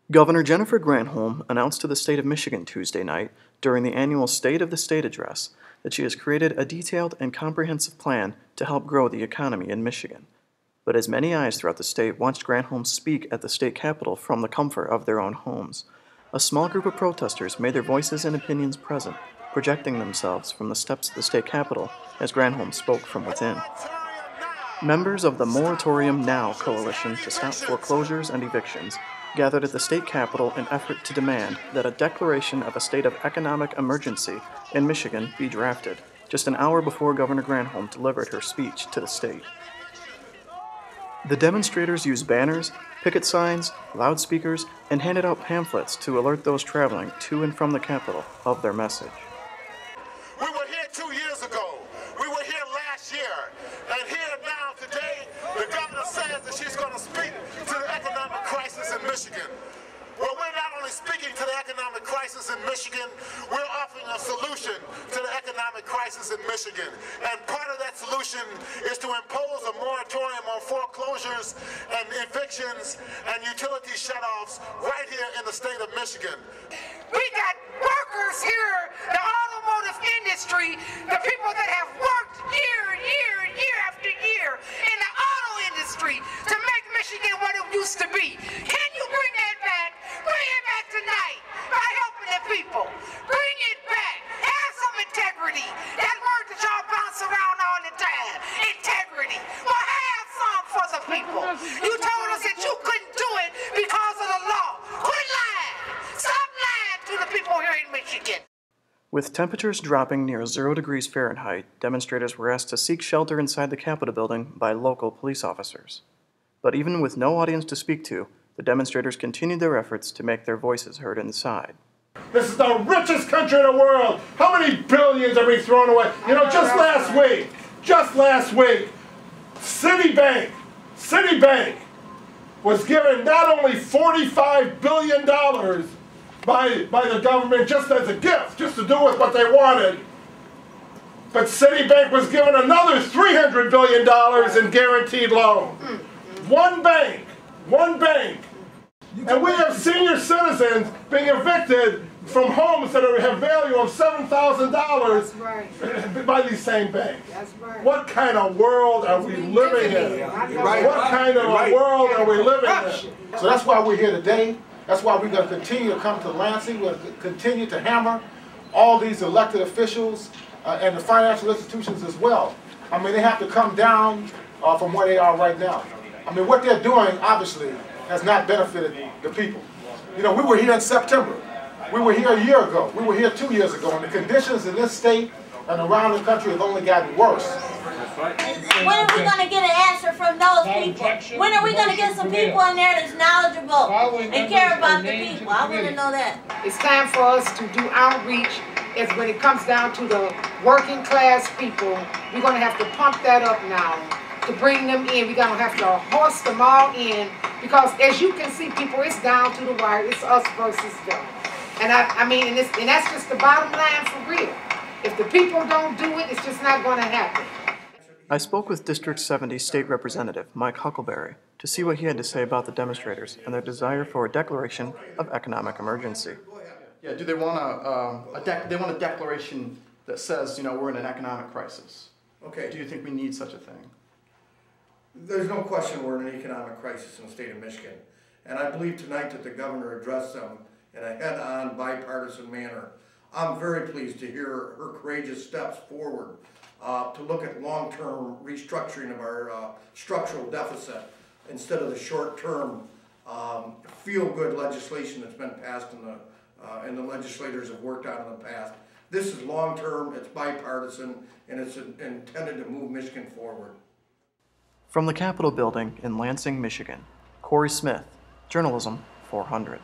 Governor Jennifer Granholm announced to the state of Michigan Tuesday night, during the annual State of the State address, that she has created a detailed and comprehensive plan to help grow the economy in Michigan. But as many eyes throughout the state watched Granholm speak at the state capitol from the comfort of their own homes, a small group of protesters made their voices and opinions present, projecting themselves from the steps of the state capitol as Granholm spoke from within. Members of the Moratorium Now coalition to stop foreclosures and evictions gathered at the state capitol in effort to demand that a declaration of a state of economic emergency in Michigan be drafted, just an hour before Governor Granholm delivered her speech to the state. The demonstrators used banners, picket signs, loudspeakers, and handed out pamphlets to alert those traveling to and from the Capitol of their message. We were here 2 years ago. We were here last year. And here now today, the governor says that she's going to speak to the economic crisis in Michigan. Well, we're not only speaking to the economic crisis in Michigan, we're offering a solution to the economic crisis in Michigan. And part of that solution is to impose a moratorium on foreclosures and evictions and utility shutoffs right here in the state of Michigan. We got workers here, the automotive industry, the people that have worked year after year in the auto industry to make Michigan what it used to be. Can you bring that back? Bring it back tonight by helping the people. Bring it back. Have some integrity. That word that y'all bounce around all the time. Integrity. Well, have some for the people. You told us that you couldn't do it because of the law. Quit lying. Stop lying to the people here in Michigan. With temperatures dropping near 0 degrees Fahrenheit, demonstrators were asked to seek shelter inside the Capitol building by local police officers. But even with no audience to speak to, the demonstrators continued their efforts to make their voices heard inside. This is the richest country in the world. How many billions are we throwing away? You know, just last week, Citibank was given not only $45 billion by the government just as a gift, just to do with what they wanted, but Citibank was given another $300 billion in guaranteed loans. One bank. And we have senior citizens being evicted from homes that have value of $7,000 by these same banks. That's right. What kind of world are we living in? What kind of a world are we living in? So that's why we're here today. That's why we're going to continue to come to Lansing. We're going to continue to hammer all these elected officials and the financial institutions as well. I mean, they have to come down from where they are right now. I mean, what they're doing, obviously, has not benefited the people. You know, we were here in September. We were here a year ago. We were here 2 years ago, and the conditions in this state and around the country have only gotten worse. When are we going to get an answer from those people? When are we going to get some people in there that's knowledgeable and care about the people? I want to know that. It's time for us to do outreach. As when it comes down to the working class people, we're going to have to pump that up now to bring them in. We're going to have to horse them all in because, as you can see, people, it's down to the wire. It's us versus them. And I mean, and that's just the bottom line for real. If the people don't do it, it's just not going to happen. I spoke with District 70 State Representative Mike Huckleberry to see what he had to say about the demonstrators and their desire for a declaration of economic emergency. Yeah, do they want a declaration that says, you know, we're in an economic crisis? Okay. Do you think we need such a thing? There's no question we're in an economic crisis in the state of Michigan. And I believe tonight that the governor addressed them in a head-on, bipartisan manner. I'm very pleased to hear her courageous steps forward to look at long-term restructuring of our structural deficit instead of the short-term feel-good legislation that's been passed and the legislators have worked on in the past. This is long-term, it's bipartisan, and it's intended to move Michigan forward. From the Capitol building in Lansing, Michigan, Corey Smith, Journalism 400.